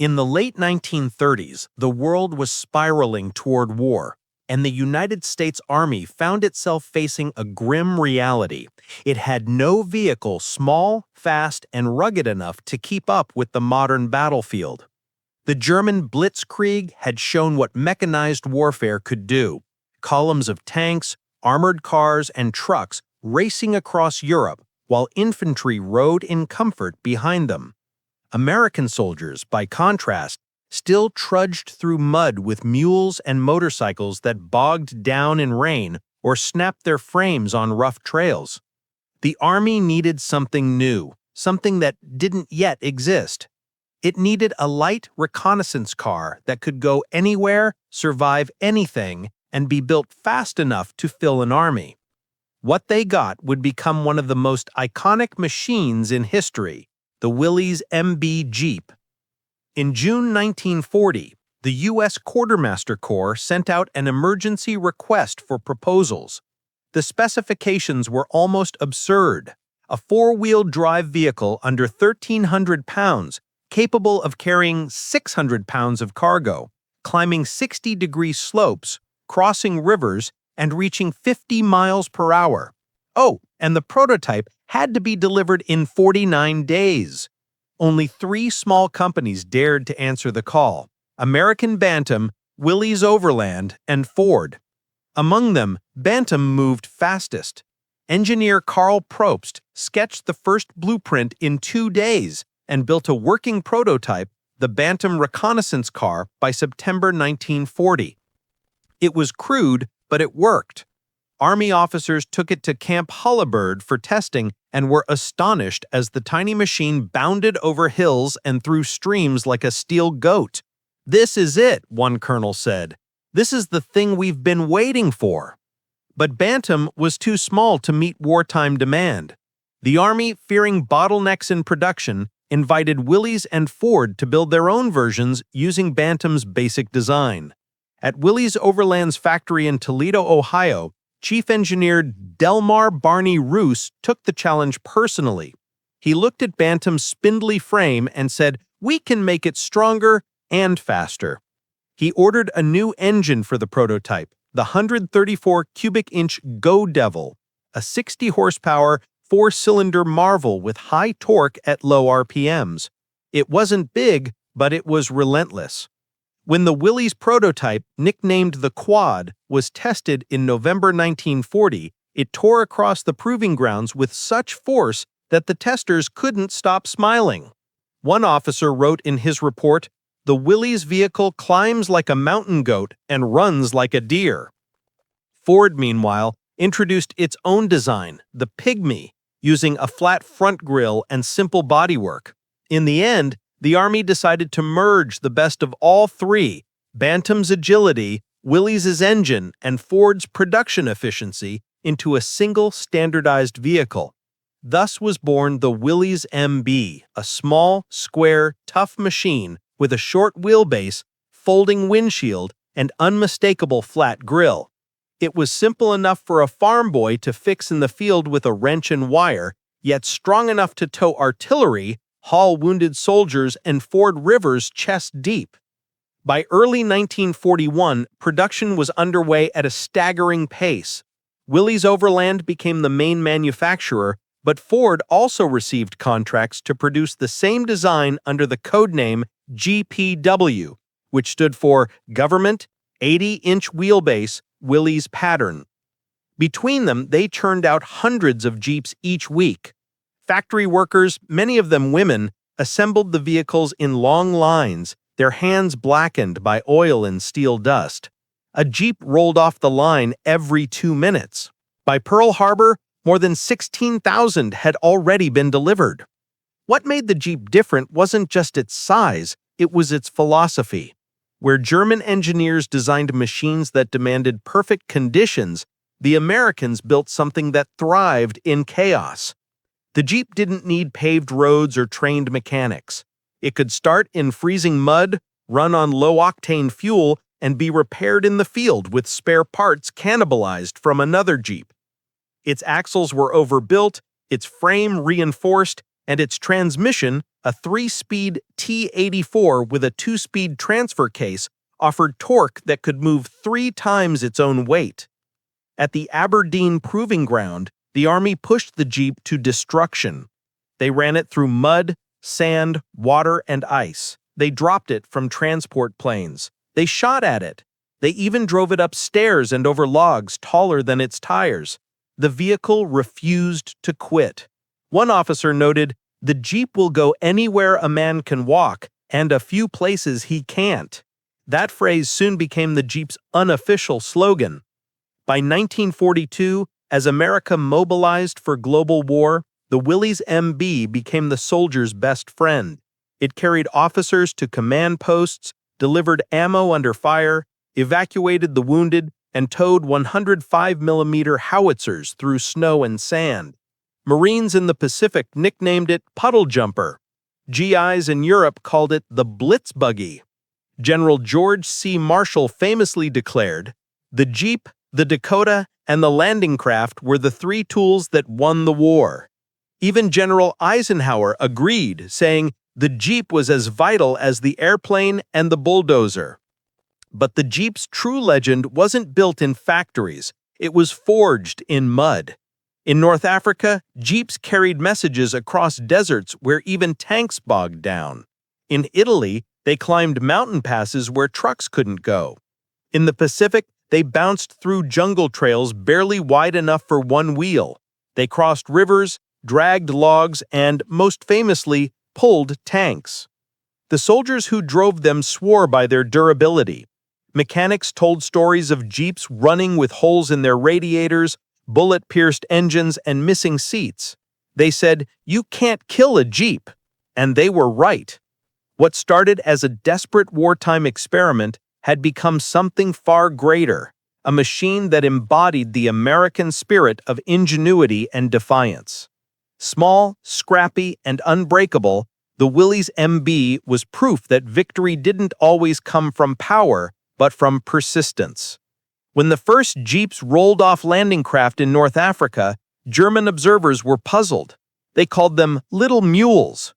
In the late 1930s, the world was spiraling toward war, and the United States Army found itself facing a grim reality. It had no vehicle small, fast, and rugged enough to keep up with the modern battlefield. The German Blitzkrieg had shown what mechanized warfare could do. Columns of tanks, armored cars, and trucks racing across Europe, while infantry rode in comfort behind them. American soldiers, by contrast, still trudged through mud with mules and motorcycles that bogged down in rain or snapped their frames on rough trails. The Army needed something new, something that didn't yet exist. It needed a light reconnaissance car that could go anywhere, survive anything, and be built fast enough to fill an army. What they got would become one of the most iconic machines in history, the Willys MB Jeep. In June 1940, the U.S. Quartermaster Corps sent out an emergency request for proposals. The specifications were almost absurd. A four-wheel drive vehicle under 1,300 pounds, capable of carrying 600 pounds of cargo, climbing 60-degree slopes, crossing rivers, and reaching 50 miles per hour. Oh, and the prototype had to be delivered in 49 days. Only 3 small companies dared to answer the call: American Bantam, Willys Overland, and Ford. Among them, Bantam moved fastest. Engineer Carl Probst sketched the first blueprint in 2 days and built a working prototype, the Bantam reconnaissance car, by September 1940. It was crude, but it worked. Army officers took it to Camp Hullabird for testing and were astonished as the tiny machine bounded over hills and through streams like a steel goat. "This is it," one colonel said. "This is the thing we've been waiting for." But Bantam was too small to meet wartime demand. The Army, fearing bottlenecks in production, invited Willys and Ford to build their own versions using Bantam's basic design. At Willys Overland's factory in Toledo, Ohio, Chief Engineer Delmar Barney Roos took the challenge personally. He looked at Bantam's spindly frame and said, "We can make it stronger and faster." He ordered a new engine for the prototype, the 134 cubic inch Go Devil, a 60 horsepower, 4-cylinder marvel with high torque at low RPMs. It wasn't big, but it was relentless. When the Willys prototype, nicknamed the Quad, was tested in November 1940, it tore across the proving grounds with such force that the testers couldn't stop smiling. One officer wrote in his report, "The Willys vehicle climbs like a mountain goat and runs like a deer." Ford, meanwhile, introduced its own design, the Pygmy, using a flat front grille and simple bodywork. In the end, the Army decided to merge the best of all three, Bantam's agility, Willys' engine, and Ford's production efficiency, into a single standardized vehicle. Thus was born the Willys MB, a small, square, tough machine with a short wheelbase, folding windshield, and unmistakable flat grille. It was simple enough for a farm boy to fix in the field with a wrench and wire, yet strong enough to tow artillery, haul wounded soldiers, and ford rivers chest deep. By early 1941, production was underway at a staggering pace. Willys Overland became the main manufacturer, but Ford also received contracts to produce the same design under the codename GPW, which stood for Government 80-inch Wheelbase Willys Pattern. Between them, they churned out hundreds of Jeeps each week. Factory workers, many of them women, assembled the vehicles in long lines, their hands blackened by oil and steel dust. A Jeep rolled off the line every 2 minutes. By Pearl Harbor, more than 16,000 had already been delivered. What made the Jeep different wasn't just its size, it was its philosophy. Where German engineers designed machines that demanded perfect conditions, the Americans built something that thrived in chaos. The Jeep didn't need paved roads or trained mechanics. It could start in freezing mud, run on low-octane fuel, and be repaired in the field with spare parts cannibalized from another Jeep. Its axles were overbuilt, its frame reinforced, and its transmission, a 3-speed T84 with a 2-speed transfer case, offered torque that could move 3 times its own weight. At the Aberdeen Proving Ground, the Army pushed the Jeep to destruction. They ran it through mud, sand, water, and ice. They dropped it from transport planes. They shot at it. They even drove it up stairs and over logs taller than its tires. The vehicle refused to quit. One officer noted, "The Jeep will go anywhere a man can walk, and a few places he can't." That phrase soon became the Jeep's unofficial slogan. By 1942, as America mobilized for global war, the Willys MB became the soldier's best friend. It carried officers to command posts, delivered ammo under fire, evacuated the wounded, and towed 105mm howitzers through snow and sand. Marines in the Pacific nicknamed it Puddle Jumper. GIs in Europe called it the Blitz Buggy. General George C. Marshall famously declared, "The Jeep, the Dakota, and the landing craft were the 3 tools that won the war." Even General Eisenhower agreed, saying the Jeep was as vital as the airplane and the bulldozer. But the Jeep's true legend wasn't built in factories, it was forged in mud. In North Africa, Jeeps carried messages across deserts where even tanks bogged down. In Italy, they climbed mountain passes where trucks couldn't go. In the Pacific, they bounced through jungle trails barely wide enough for one wheel. They crossed rivers, dragged logs, and, most famously, pulled tanks. The soldiers who drove them swore by their durability. Mechanics told stories of Jeeps running with holes in their radiators, bullet-pierced engines, and missing seats. They said, "You can't kill a Jeep." And they were right. What started as a desperate wartime experiment had become something far greater, a machine that embodied the American spirit of ingenuity and defiance. Small, scrappy, and unbreakable, the Willys MB was proof that victory didn't always come from power, but from persistence. When the first Jeeps rolled off landing craft in North Africa, German observers were puzzled. They called them little mules.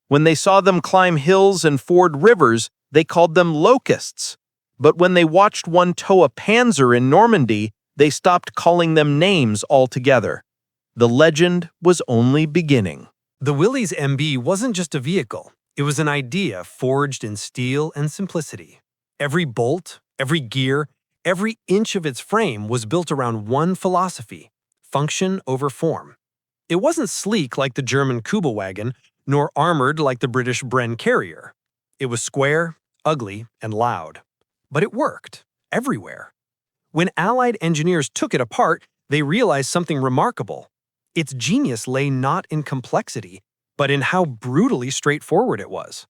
When they saw them climb hills and ford rivers, they called them locusts. But when they watched one tow a Panzer in Normandy, they stopped calling them names altogether. The legend was only beginning. The Willys MB wasn't just a vehicle. It was an idea forged in steel and simplicity. Every bolt, every gear, every inch of its frame was built around one philosophy: function over form. It wasn't sleek like the German Kuba wagon, nor armored like the British Bren carrier. It was square, ugly, and loud. But it worked, everywhere. When Allied engineers took it apart, they realized something remarkable. Its genius lay not in complexity, but in how brutally straightforward it was.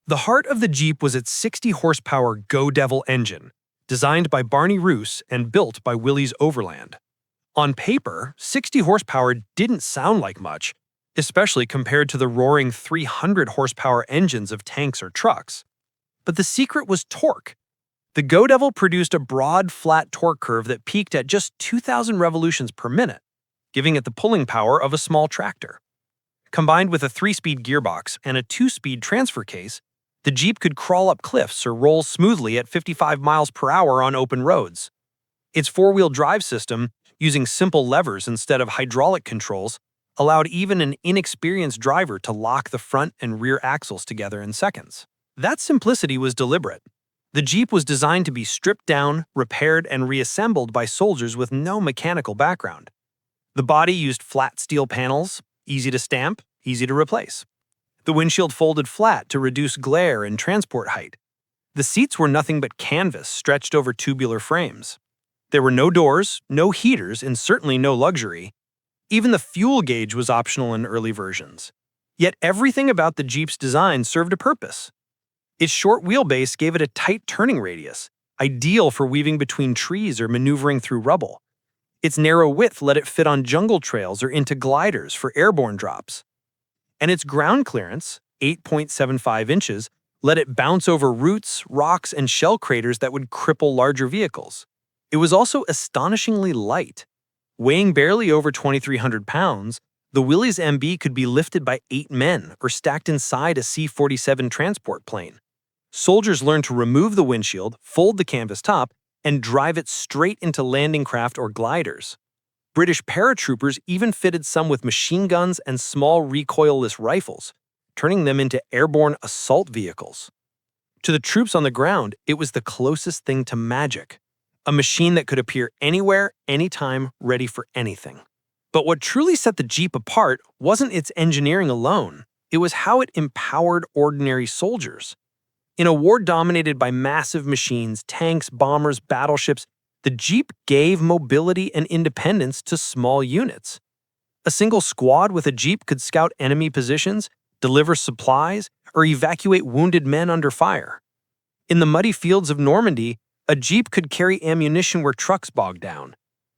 The heart of the Jeep was its 60-horsepower Go Devil engine, designed by Barney Roos and built by Willys Overland. On paper, 60 horsepower didn't sound like much, especially compared to the roaring 300-horsepower engines of tanks or trucks. But the secret was torque. The Go Devil produced a broad, flat torque curve that peaked at just 2,000 revolutions per minute, giving it the pulling power of a small tractor. Combined with a 3-speed gearbox and a 2-speed transfer case, the Jeep could crawl up cliffs or roll smoothly at 55 miles per hour on open roads. Its 4-wheel drive system, using simple levers instead of hydraulic controls, allowed even an inexperienced driver to lock the front and rear axles together in seconds. That simplicity was deliberate. The Jeep was designed to be stripped down, repaired, and reassembled by soldiers with no mechanical background. The body used flat steel panels, easy to stamp, easy to replace. The windshield folded flat to reduce glare and transport height. The seats were nothing but canvas stretched over tubular frames. There were no doors, no heaters, and certainly no luxury. Even the fuel gauge was optional in early versions. Yet everything about the Jeep's design served a purpose. Its short wheelbase gave it a tight turning radius, ideal for weaving between trees or maneuvering through rubble. Its narrow width let it fit on jungle trails or into gliders for airborne drops. And its ground clearance, 8.75 inches, let it bounce over roots, rocks, and shell craters that would cripple larger vehicles. It was also astonishingly light. Weighing barely over 2,300 pounds, The Willys MB could be lifted by 8 men or stacked inside a C-47 transport plane. Soldiers learned to remove the windshield, fold the canvas top, and drive it straight into landing craft or gliders. British paratroopers even fitted some with machine guns and small recoilless rifles, turning them into airborne assault vehicles. To the troops on the ground, it was the closest thing to magic, a machine that could appear anywhere, anytime, ready for anything. But what truly set the Jeep apart wasn't its engineering alone, it was how it empowered ordinary soldiers. In a war dominated by massive machines, tanks, bombers, battleships, the Jeep gave mobility and independence to small units. A single squad with a Jeep could scout enemy positions, deliver supplies, or evacuate wounded men under fire. In the muddy fields of Normandy, a Jeep could carry ammunition where trucks bogged down.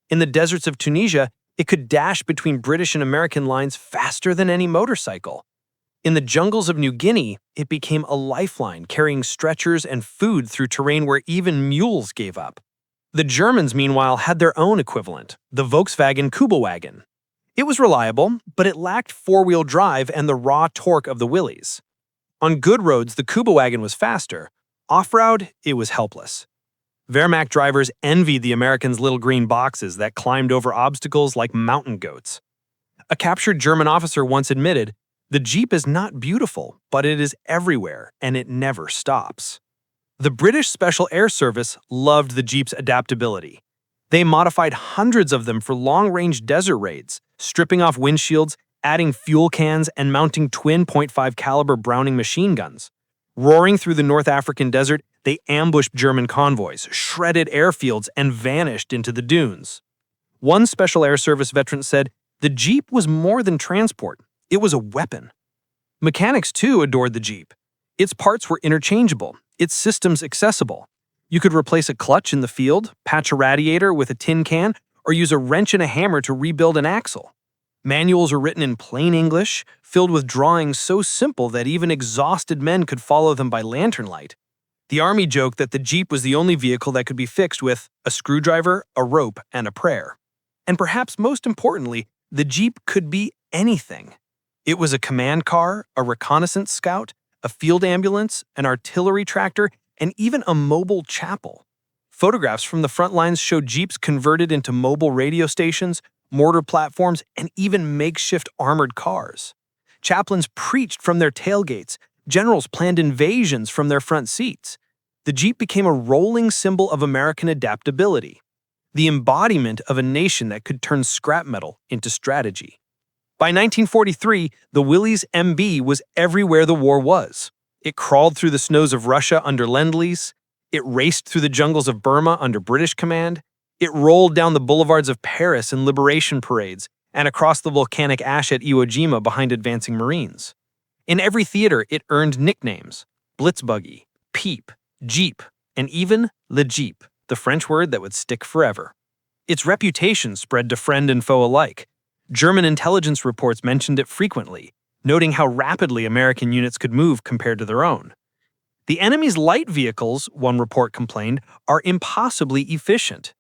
In the deserts of Tunisia, it could dash between British and American lines faster than any motorcycle. In the jungles of New Guinea, it became a lifeline, carrying stretchers and food through terrain where even mules gave up. The Germans, meanwhile, had their own equivalent, the Volkswagen Kübelwagen. It was reliable, but it lacked four-wheel drive and the raw torque of the Willys. On good roads, the Kübelwagen was faster. Off-road, it was helpless. Wehrmacht drivers envied the Americans' little green boxes that climbed over obstacles like mountain goats. A captured German officer once admitted, "The Jeep is not beautiful, but it is everywhere, and it never stops." The British Special Air Service loved the Jeep's adaptability. They modified hundreds of them for long-range desert raids, stripping off windshields, adding fuel cans, and mounting twin .5 caliber Browning machine guns. Roaring through the North African desert, they ambushed German convoys, shredded airfields, and vanished into the dunes. One Special Air Service veteran said, "The Jeep was more than transport. It was a weapon." Mechanics, too, adored the Jeep. Its parts were interchangeable, its systems accessible. You could replace a clutch in the field, patch a radiator with a tin can, or use a wrench and a hammer to rebuild an axle. Manuals were written in plain English, filled with drawings so simple that even exhausted men could follow them by lantern light. The Army joked that the Jeep was the only vehicle that could be fixed with a screwdriver, a rope, and a prayer. And perhaps most importantly, the Jeep could be anything. It was a command car, a reconnaissance scout, a field ambulance, an artillery tractor, and even a mobile chapel. Photographs from the front lines showed Jeeps converted into mobile radio stations, mortar platforms, and even makeshift armored cars. Chaplains preached from their tailgates. Generals planned invasions from their front seats. The Jeep became a rolling symbol of American adaptability, the embodiment of a nation that could turn scrap metal into strategy. By 1943, the Willys MB was everywhere the war was. It crawled through the snows of Russia under Lend-Lease. It raced through the jungles of Burma under British command. It rolled down the boulevards of Paris in liberation parades and across the volcanic ash at Iwo Jima behind advancing Marines. In every theater, it earned nicknames: Blitzbuggy, Peep, Jeep, and even Le Jeep, the French word that would stick forever. Its reputation spread to friend and foe alike. German intelligence reports mentioned it frequently, noting how rapidly American units could move compared to their own. The enemy's light vehicles, one report complained, are impossibly efficient.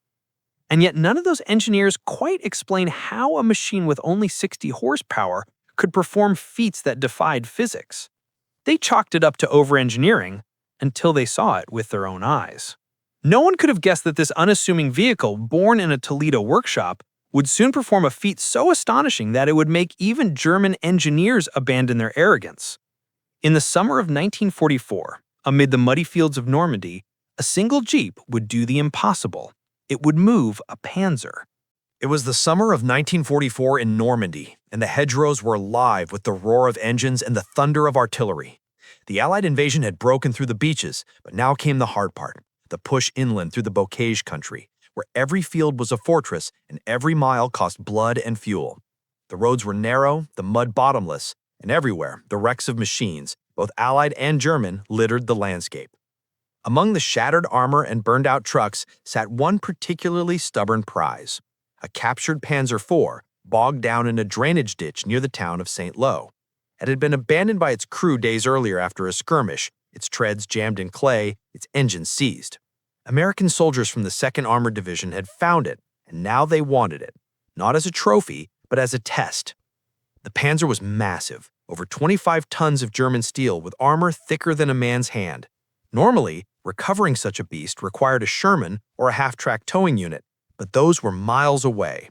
And yet none of those engineers quite explain how a machine with only 60 horsepower could perform feats that defied physics. They chalked it up to over-engineering until they saw it with their own eyes. No one could have guessed that this unassuming vehicle, born in a Toledo workshop, would soon perform a feat so astonishing that it would make even German engineers abandon their arrogance. In the summer of 1944, amid the muddy fields of Normandy, a single Jeep would do the impossible. It would move a Panzer. It was the summer of 1944 in Normandy, and the hedgerows were alive with the roar of engines and the thunder of artillery. The Allied invasion had broken through the beaches, but now came the hard part, the push inland through the Bocage country, where every field was a fortress and every mile cost blood and fuel. The roads were narrow, the mud bottomless, and everywhere the wrecks of machines, both Allied and German, littered the landscape. Among the shattered armor and burned-out trucks sat one particularly stubborn prize, a captured Panzer IV bogged down in a drainage ditch near the town of St. Lo. It had been abandoned by its crew days earlier after a skirmish, its treads jammed in clay, its engines seized. American soldiers from the 2nd Armored Division had found it, and now they wanted it, not as a trophy, but as a test. The Panzer was massive, over 25 tons of German steel with armor thicker than a man's hand. Normally, recovering such a beast required a Sherman or a half-track towing unit, but those were miles away.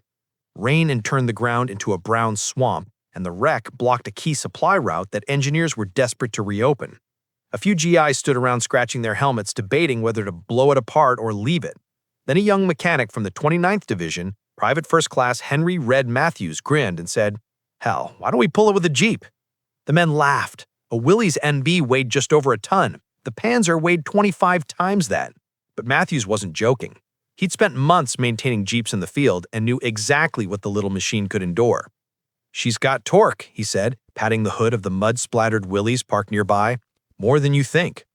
Rain had turned the ground into a brown swamp, and the wreck blocked a key supply route that engineers were desperate to reopen. A few GIs stood around scratching their helmets, debating whether to blow it apart or leave it. Then a young mechanic from the 29th Division, Private First Class Henry Red Matthews, grinned and said, "Hell, why don't we pull it with a Jeep?" The men laughed. A Willys NB weighed just over a ton. The Panzer weighed 25 times that. But Matthews wasn't joking. He'd spent months maintaining Jeeps in the field and knew exactly what the little machine could endure. "She's got torque," he said, patting the hood of the mud-splattered Willys parked nearby. "More than you think."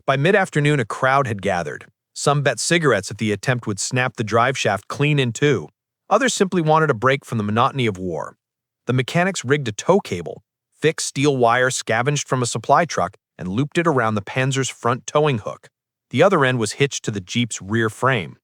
By mid-afternoon, a crowd had gathered. Some bet cigarettes if the attempt would snap the drive shaft clean in two. Others simply wanted a break from the monotony of war. The mechanics rigged a tow cable, thick steel wire scavenged from a supply truck, and looped it around the Panzer's front towing hook. The other end was hitched to the Jeep's rear frame.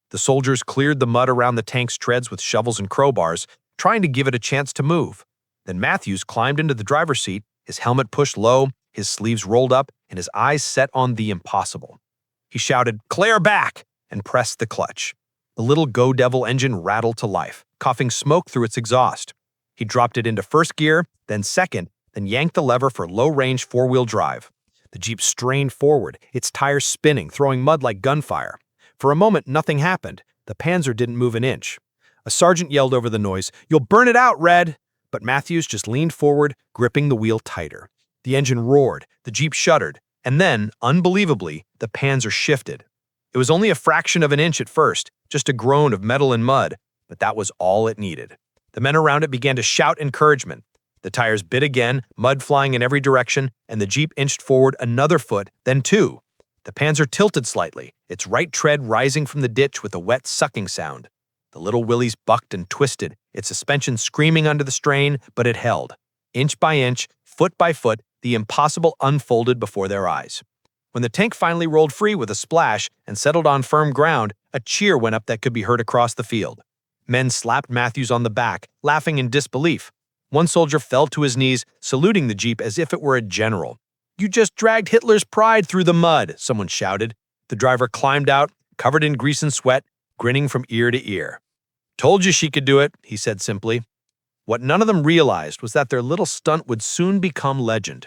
The soldiers cleared the mud around the tank's treads with shovels and crowbars, trying to give it a chance to move. Then Matthews climbed into the driver's seat, his helmet pushed low, his sleeves rolled up, and his eyes set on the impossible. He shouted, "Clear back!" and pressed the clutch. The little Go Devil engine rattled to life, coughing smoke through its exhaust. He dropped it into first gear, then second, then yanked the lever for low-range four-wheel drive. The Jeep strained forward, its tires spinning, throwing mud like gunfire. For a moment, nothing happened. The Panzer didn't move an inch. A sergeant yelled over the noise, "You'll burn it out, Red!" But Matthews just leaned forward, gripping the wheel tighter. The engine roared, the Jeep shuddered, and then, unbelievably, the Panzer shifted. It was only a fraction of an inch at first, just a groan of metal and mud, but that was all it needed. The men around it began to shout encouragement. The tires bit again, mud flying in every direction, and the Jeep inched forward another foot, then two. The Panzer tilted slightly, its right tread rising from the ditch with a wet sucking sound. The little Willys bucked and twisted, its suspension screaming under the strain, but it held. Inch by inch, foot by foot, the impossible unfolded before their eyes. When the tank finally rolled free with a splash and settled on firm ground, a cheer went up that could be heard across the field. Men slapped Matthews on the back, laughing in disbelief. One soldier fell to his knees, saluting the Jeep as if it were a general. "You just dragged Hitler's pride through the mud," someone shouted. The driver climbed out, covered in grease and sweat, grinning from ear to ear. "Told you she could do it," he said simply. What none of them realized was that their little stunt would soon become legend.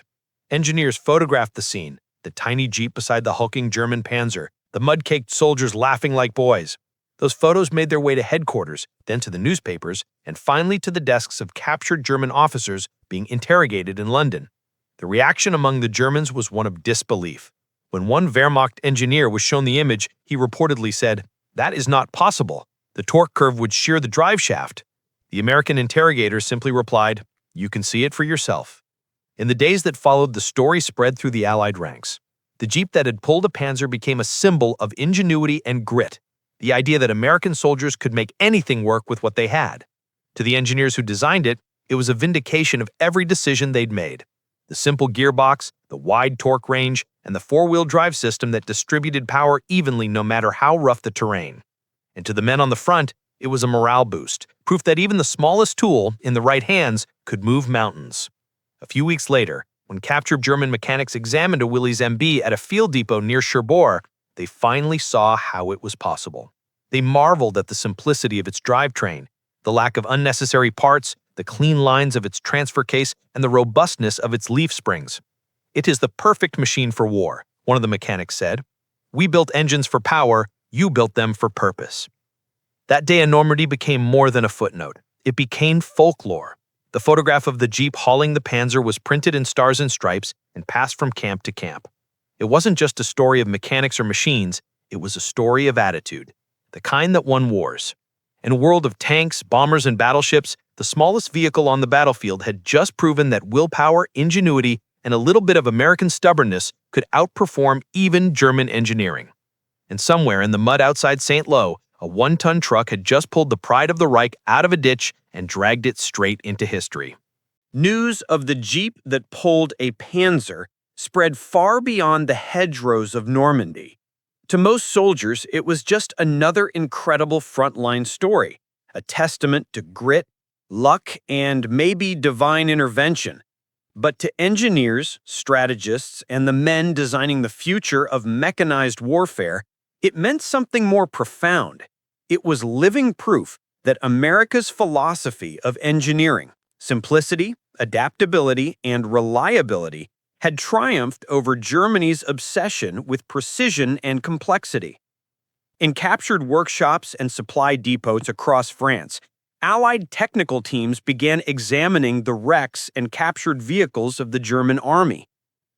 Engineers photographed the scene, the tiny Jeep beside the hulking German Panzer, the mud-caked soldiers laughing like boys. Those photos made their way to headquarters, then to the newspapers, and finally to the desks of captured German officers being interrogated in London. The reaction among the Germans was one of disbelief. When one Wehrmacht engineer was shown the image, he reportedly said, "That is not possible. The torque curve would shear the drive shaft." The American interrogator simply replied, "You can see it for yourself." In the days that followed, the story spread through the Allied ranks. The Jeep that had pulled a Panzer became a symbol of ingenuity and grit, the idea that American soldiers could make anything work with what they had. To the engineers who designed it, it was a vindication of every decision they'd made. The simple gearbox, the wide torque range, and the four-wheel drive system that distributed power evenly no matter how rough the terrain. And to the men on the front, it was a morale boost, proof that even the smallest tool, in the right hands, could move mountains. A few weeks later, when captured German mechanics examined a Willys MB at a field depot near Cherbourg, they finally saw how it was possible. They marveled at the simplicity of its drivetrain, the lack of unnecessary parts, the clean lines of its transfer case, and the robustness of its leaf springs. "It is the perfect machine for war," one of the mechanics said. "We built engines for power, you built them for purpose." That day in Normandy became more than a footnote. It became folklore. The photograph of the Jeep hauling the Panzer was printed in stars and stripes and passed from camp to camp. It wasn't just a story of mechanics or machines, it was a story of attitude, the kind that won wars. In a world of tanks, bombers, and battleships, the smallest vehicle on the battlefield had just proven that willpower, ingenuity, and a little bit of American stubbornness could outperform even German engineering. And somewhere in the mud outside St. Lo, a one-ton truck had just pulled the pride of the Reich out of a ditch and dragged it straight into history. News of the Jeep that pulled a Panzer spread far beyond the hedgerows of Normandy. To most soldiers, it was just another incredible frontline story, a testament to grit, luck, and maybe divine intervention. But to engineers, strategists, and the men designing the future of mechanized warfare, it meant something more profound. It was living proof that America's philosophy of engineering, simplicity, adaptability, and reliability, had triumphed over Germany's obsession with precision and complexity. In captured workshops and supply depots across France, Allied technical teams began examining the wrecks and captured vehicles of the German army.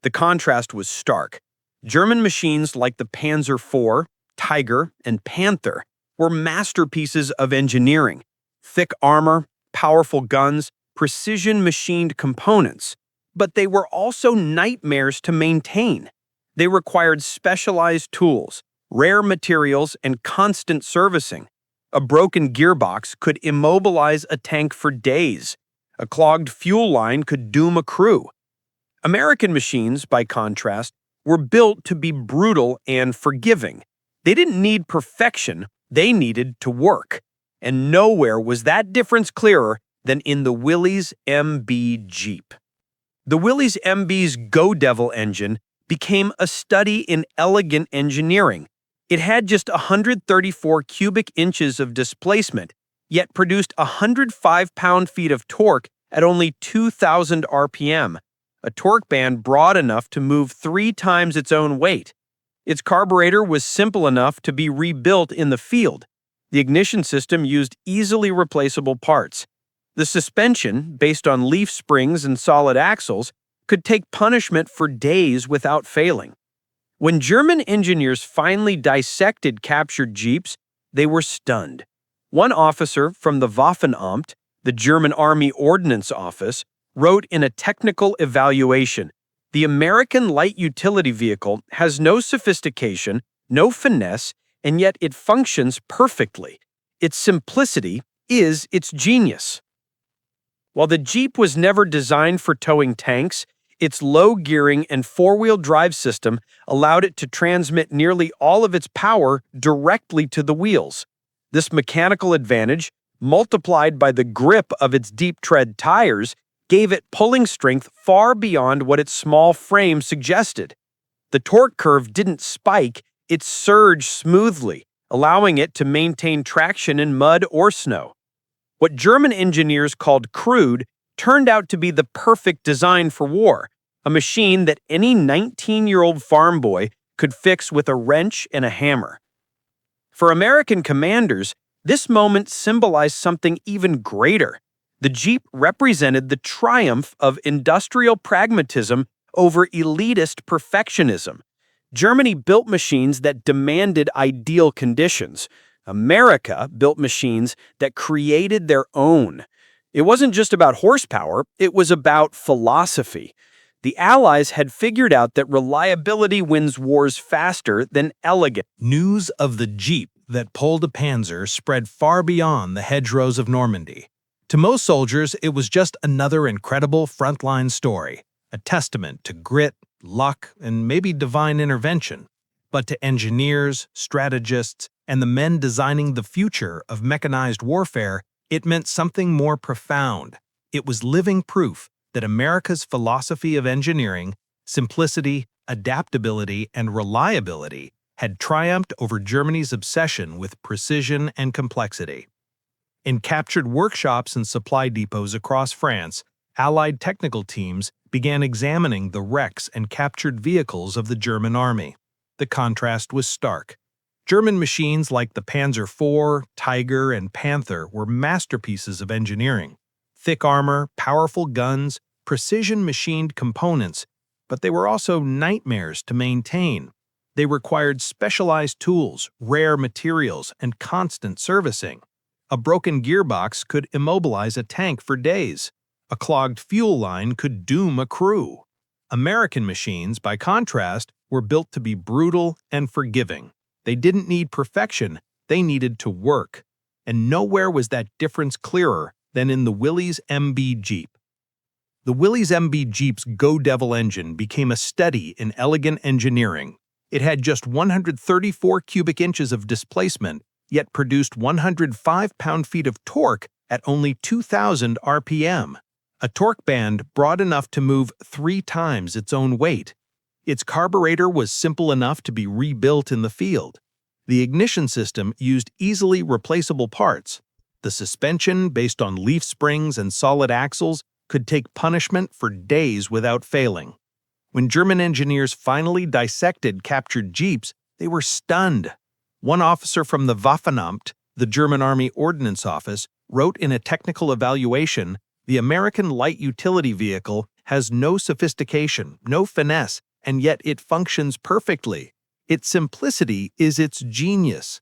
The contrast was stark. German machines like the Panzer IV, Tiger, and Panther were masterpieces of engineering. Thick armor, powerful guns, precision-machined components. But they were also nightmares to maintain. They required specialized tools, rare materials, and constant servicing. A broken gearbox could immobilize a tank for days. A clogged fuel line could doom a crew. American machines, by contrast, were built to be brutal and forgiving. They didn't need perfection, they needed to work. And nowhere was that difference clearer than in the Willys MB Jeep. The Willys MB's Go Devil engine became a study in elegant engineering. It had just 134 cubic inches of displacement, yet produced 105 pound-feet of torque at only 2,000 RPM, a torque band broad enough to move 3 times its own weight. Its carburetor was simple enough to be rebuilt in the field. The ignition system used easily replaceable parts. The suspension, based on leaf springs and solid axles, could take punishment for days without failing. When German engineers finally dissected captured Jeeps, they were stunned. One officer from the Waffenamt, the German Army Ordnance Office, wrote in a technical evaluation, "The American light utility vehicle has no sophistication, no finesse, and yet it functions perfectly. Its simplicity is its genius." While the Jeep was never designed for towing tanks, its low gearing and four-wheel drive system allowed it to transmit nearly all of its power directly to the wheels. This mechanical advantage, multiplied by the grip of its deep-tread tires, gave it pulling strength far beyond what its small frame suggested. The torque curve didn't spike, it surged smoothly, allowing it to maintain traction in mud or snow. What German engineers called crude turned out to be the perfect design for war, a machine that any 19-year-old farm boy could fix with a wrench and a hammer. For American commanders, this moment symbolized something even greater. The Jeep represented the triumph of industrial pragmatism over elitist perfectionism. Germany built machines that demanded ideal conditions. America built machines that created their own. It wasn't just about horsepower, it was about philosophy. The Allies had figured out that reliability wins wars faster than elegance. News of the Jeep that pulled a Panzer spread far beyond the hedgerows of Normandy. To most soldiers, it was just another incredible frontline story, a testament to grit, luck, and maybe divine intervention. But to engineers, strategists, and the men designing the future of mechanized warfare, it meant something more profound. It was living proof that America's philosophy of engineering, simplicity, adaptability, and reliability had triumphed over Germany's obsession with precision and complexity. In captured workshops and supply depots across France, Allied technical teams began examining the wrecks and captured vehicles of the German army. The contrast was stark. German machines like the Panzer IV, Tiger, and Panther were masterpieces of engineering. Thick armor, powerful guns, precision-machined components, but they were also nightmares to maintain. They required specialized tools, rare materials, and constant servicing. A broken gearbox could immobilize a tank for days. A clogged fuel line could doom a crew. American machines, by contrast, were built to be brutal and forgiving. They didn't need perfection, they needed to work. And nowhere was that difference clearer than in the Willys MB Jeep. The Willys MB Jeep's Go Devil engine became a study in elegant engineering. It had just 134 cubic inches of displacement, yet produced 105 pound-feet of torque at only 2,000 RPM, a torque band broad enough to move 3 times its own weight. Its carburetor was simple enough to be rebuilt in the field. The ignition system used easily replaceable parts. The suspension, based on leaf springs and solid axles, could take punishment for days without failing. When German engineers finally dissected captured Jeeps, they were stunned. One officer from the Waffenamt, the German Army Ordnance Office, wrote in a technical evaluation, "The American light utility vehicle has no sophistication, no finesse, and yet it functions perfectly. Its simplicity is its genius."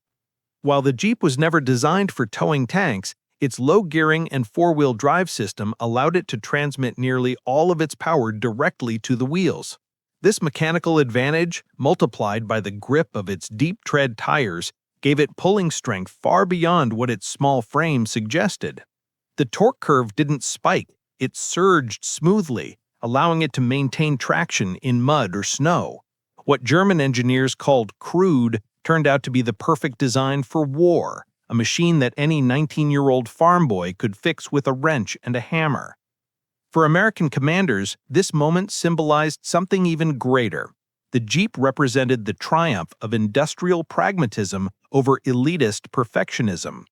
While the Jeep was never designed for towing tanks, its low gearing and four-wheel drive system allowed it to transmit nearly all of its power directly to the wheels. This mechanical advantage, multiplied by the grip of its deep-tread tires, gave it pulling strength far beyond what its small frame suggested. The torque curve didn't spike, it surged smoothly, allowing it to maintain traction in mud or snow. What German engineers called crude turned out to be the perfect design for war, a machine that any 19-year-old farm boy could fix with a wrench and a hammer. For American commanders, this moment symbolized something even greater. The Jeep represented the triumph of industrial pragmatism over elitist perfectionism.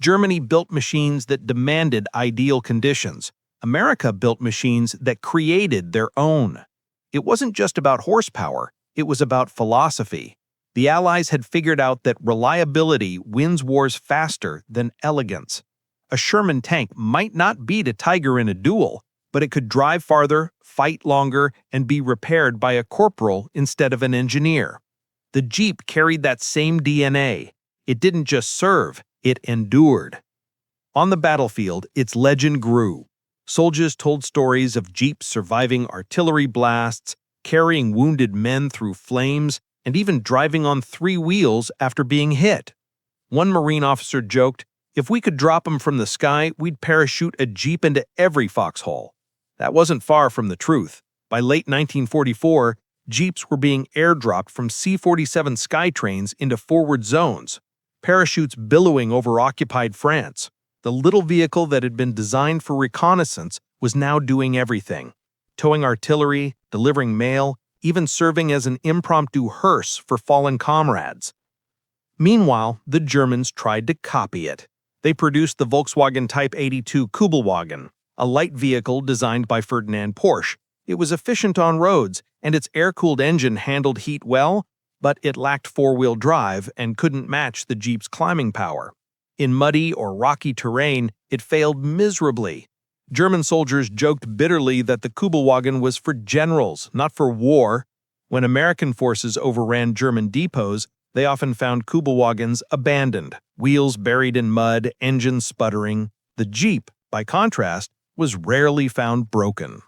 Germany built machines that demanded ideal conditions. America built machines that created their own. It wasn't just about horsepower, it was about philosophy. The Allies had figured out that reliability wins wars faster than elegance. A Sherman tank might not beat a Tiger in a duel, but it could drive farther, fight longer, and be repaired by a corporal instead of an engineer. The Jeep carried that same DNA. It didn't just serve, it endured. On the battlefield, its legend grew. Soldiers told stories of Jeeps surviving artillery blasts, carrying wounded men through flames, and even driving on 3 wheels after being hit. One Marine officer joked, "If we could drop them from the sky, we'd parachute a Jeep into every foxhole." That wasn't far from the truth. By late 1944, Jeeps were being airdropped from C-47 Skytrains into forward zones, parachutes billowing over occupied France. The little vehicle that had been designed for reconnaissance was now doing everything, towing artillery, delivering mail, even serving as an impromptu hearse for fallen comrades. Meanwhile, the Germans tried to copy it. They produced the Volkswagen Type 82 Kübelwagen, a light vehicle designed by Ferdinand Porsche. It was efficient on roads, and its air-cooled engine handled heat well, but it lacked four-wheel drive and couldn't match the Jeep's climbing power. In muddy or rocky terrain, it failed miserably. German soldiers joked bitterly that the Kübelwagen was for generals, not for war. When American forces overran German depots, they often found Kübelwagens abandoned, wheels buried in mud, engines sputtering. The Jeep, by contrast, was rarely found broken.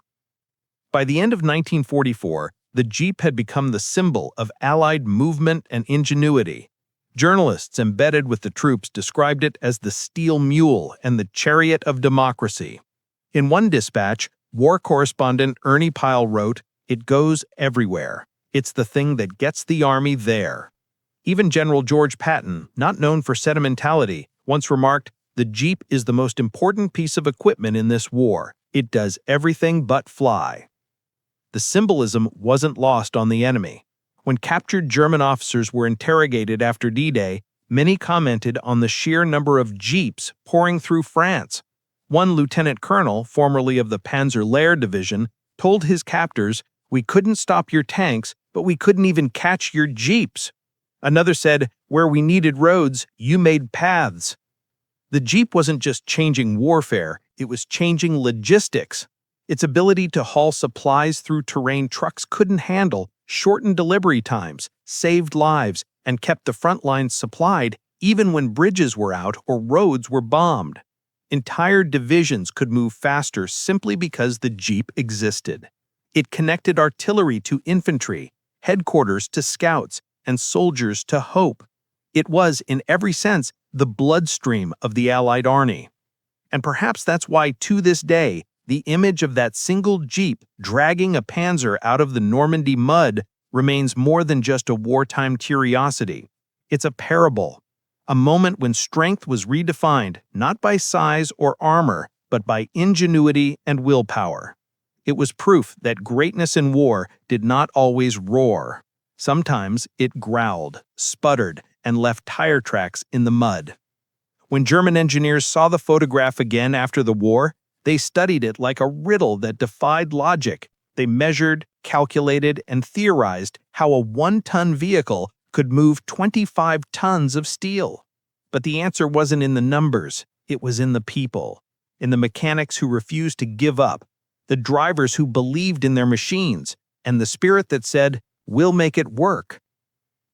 By the end of 1944, the Jeep had become the symbol of Allied movement and ingenuity. Journalists embedded with the troops described it as the steel mule and the chariot of democracy. In one dispatch, war correspondent Ernie Pyle wrote, "It goes everywhere. It's the thing that gets the army there." Even General George Patton, not known for sentimentality, once remarked, "The Jeep is the most important piece of equipment in this war. It does everything but fly." The symbolism wasn't lost on the enemy. When captured German officers were interrogated after D-Day, many commented on the sheer number of Jeeps pouring through France. One lieutenant colonel, formerly of the Panzer Lehr division, told his captors, "We couldn't stop your tanks, but we couldn't even catch your Jeeps." Another said, "Where we needed roads, you made paths." The Jeep wasn't just changing warfare, it was changing logistics. Its ability to haul supplies through terrain trucks couldn't handle shortened delivery times, saved lives, and kept the front lines supplied even when bridges were out or roads were bombed. Entire divisions could move faster simply because the Jeep existed. It connected artillery to infantry, headquarters to scouts, and soldiers to hope. It was, in every sense, the bloodstream of the Allied army. And perhaps that's why, to this day, the image of that single Jeep dragging a Panzer out of the Normandy mud remains more than just a wartime curiosity. It's a parable, a moment when strength was redefined not by size or armor, but by ingenuity and willpower. It was proof that greatness in war did not always roar. Sometimes it growled, sputtered, and left tire tracks in the mud. When German engineers saw the photograph again after the war, they studied it like a riddle that defied logic. They measured, calculated, and theorized how a 1-ton vehicle could move 25 tons of steel. But the answer wasn't in the numbers, it was in the people, in the mechanics who refused to give up, the drivers who believed in their machines, and the spirit that said, "We'll make it work."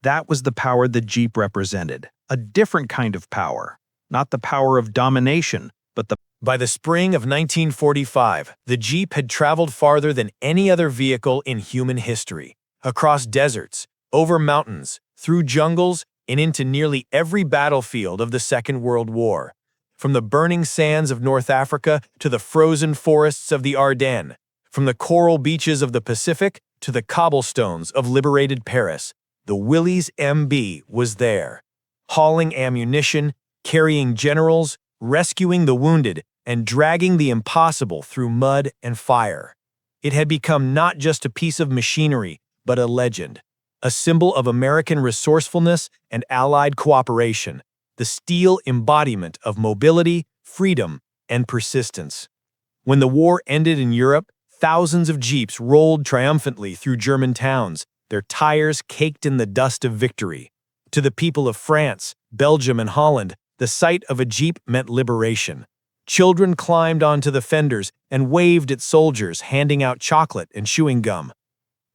That was the power the Jeep represented, a different kind of power, not the power of domination, but the By the spring of 1945, the Jeep had traveled farther than any other vehicle in human history, across deserts, over mountains, through jungles, and into nearly every battlefield of the Second World War. From the burning sands of North Africa to the frozen forests of the Ardennes, from the coral beaches of the Pacific to the cobblestones of liberated Paris, the Willys MB was there, hauling ammunition, carrying generals, rescuing the wounded, and dragging the impossible through mud and fire. It had become not just a piece of machinery, but a legend, a symbol of American resourcefulness and Allied cooperation, the steel embodiment of mobility, freedom, and persistence. When the war ended in Europe, thousands of Jeeps rolled triumphantly through German towns, their tires caked in the dust of victory. To the people of France, Belgium, and Holland, the sight of a Jeep meant liberation. Children climbed onto the fenders and waved at soldiers handing out chocolate and chewing gum.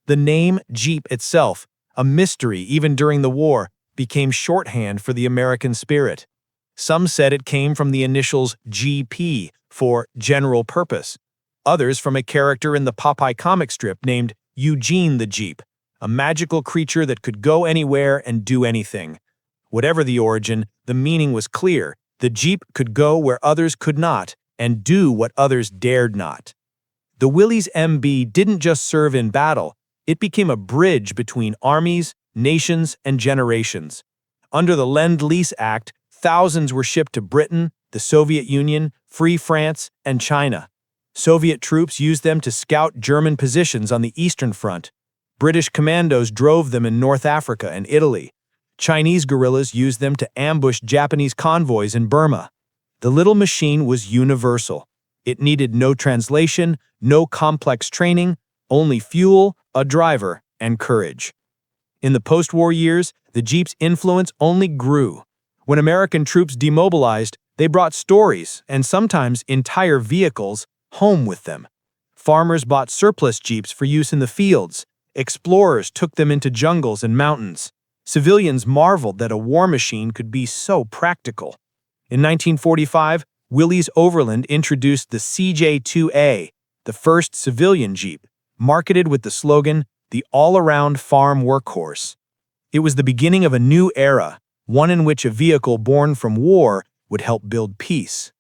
The name Jeep itself, a mystery even during the war, became shorthand for the American spirit. Some said it came from the initials GP for General Purpose. Others from a character in the Popeye comic strip named Eugene the Jeep, a magical creature that could go anywhere and do anything. Whatever the origin, the meaning was clear. The Jeep could go where others could not and do what others dared not. The Willys MB didn't just serve in battle, it became a bridge between armies, nations, and generations. Under the Lend-Lease Act, thousands were shipped to Britain, the Soviet Union, Free France, and China. Soviet troops used them to scout German positions on the Eastern Front. British commandos drove them in North Africa and Italy. Chinese guerrillas used them to ambush Japanese convoys in Burma. The little machine was universal. It needed no translation, no complex training, only fuel, a driver, and courage. In the post-war years, the Jeep's influence only grew. When American troops demobilized, they brought stories, and sometimes entire vehicles, home with them. Farmers bought surplus Jeeps for use in the fields. Explorers took them into jungles and mountains. Civilians marveled that a war machine could be so practical. In 1945, Willys Overland introduced the CJ2A, the first civilian Jeep, marketed with the slogan, "The all-around farm workhorse." It was the beginning of a new era, one in which a vehicle born from war would help build peace.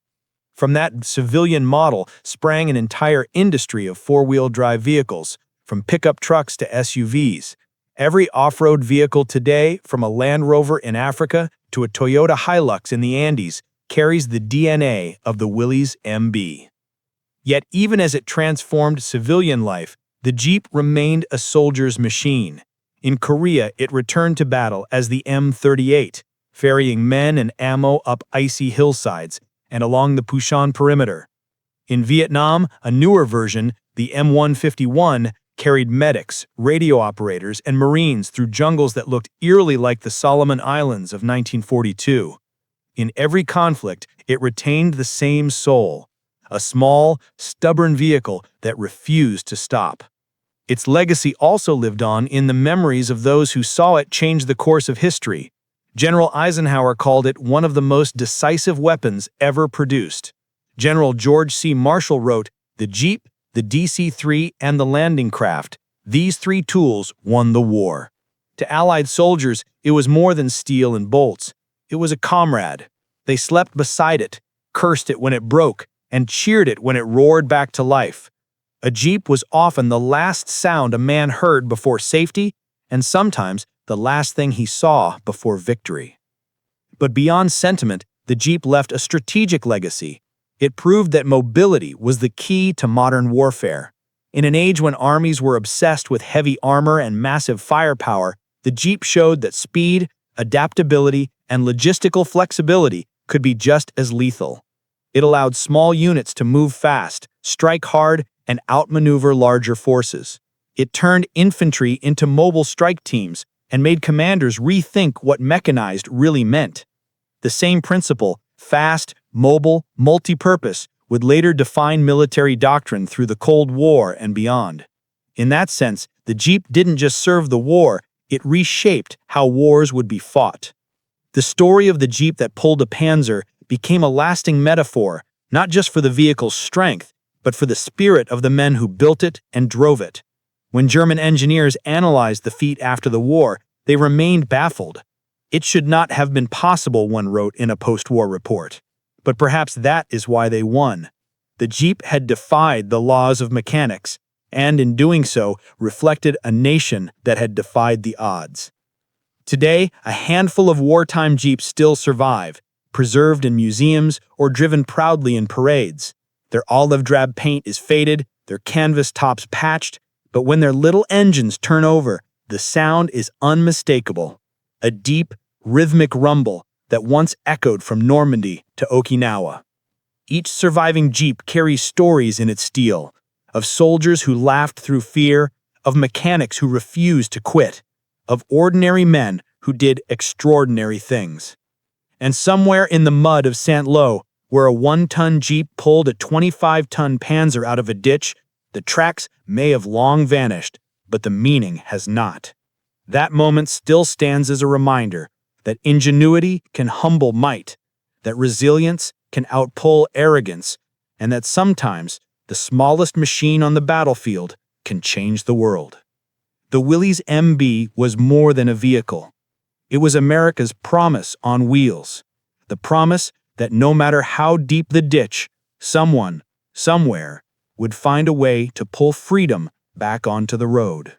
From that civilian model sprang an entire industry of four-wheel drive vehicles, from pickup trucks to SUVs. Every off-road vehicle today, from a Land Rover in Africa to a Toyota Hilux in the Andes, carries the DNA of the Willys MB. Yet even as it transformed civilian life, the Jeep remained a soldier's machine. In Korea, it returned to battle as the M38, ferrying men and ammo up icy hillsides and along the Pusan perimeter. In Vietnam, a newer version, the M151, carried medics, radio operators, and Marines through jungles that looked eerily like the Solomon Islands of 1942. In every conflict, it retained the same soul, a small, stubborn vehicle that refused to stop. Its legacy also lived on in the memories of those who saw it change the course of history. General Eisenhower called it one of the most decisive weapons ever produced. General George C. Marshall wrote, "The Jeep, the DC-3, and the landing craft, these three tools won the war." To Allied soldiers, it was more than steel and bolts. It was a comrade. They slept beside it, cursed it when it broke, and cheered it when it roared back to life. A Jeep was often the last sound a man heard before safety, and sometimes the last thing he saw before victory. But beyond sentiment, the Jeep left a strategic legacy. It proved that mobility was the key to modern warfare. In an age when armies were obsessed with heavy armor and massive firepower, the Jeep showed that speed, adaptability, and logistical flexibility could be just as lethal. It allowed small units to move fast, strike hard, and outmaneuver larger forces. It turned infantry into mobile strike teams and made commanders rethink what mechanized really meant. The same principle, fast, mobile, multi-purpose, would later define military doctrine through the Cold War and beyond. In that sense, the Jeep didn't just serve the war, it reshaped how wars would be fought. The story of the Jeep that pulled a Panzer became a lasting metaphor, not just for the vehicle's strength, but for the spirit of the men who built it and drove it. When German engineers analyzed the feat after the war, they remained baffled. It should not have been possible, one wrote in a post-war report. But perhaps that is why they won. The Jeep had defied the laws of mechanics, and in doing so, reflected a nation that had defied the odds. Today, a handful of wartime Jeeps still survive, preserved in museums or driven proudly in parades. Their olive-drab paint is faded, their canvas tops patched, but when their little engines turn over, the sound is unmistakable. A deep, rhythmic rumble that once echoed from Normandy to Okinawa. Each surviving Jeep carries stories in its steel, of soldiers who laughed through fear, of mechanics who refused to quit, of ordinary men who did extraordinary things. And somewhere in the mud of Saint-Lô, where a 1-ton Jeep pulled a 25-ton Panzer out of a ditch, the tracks may have long vanished, but the meaning has not. That moment still stands as a reminder that ingenuity can humble might, that resilience can outpull arrogance, and that sometimes the smallest machine on the battlefield can change the world. The Willys MB was more than a vehicle. It was America's promise on wheels, the promise that no matter how deep the ditch, someone, somewhere, would find a way to pull freedom back onto the road.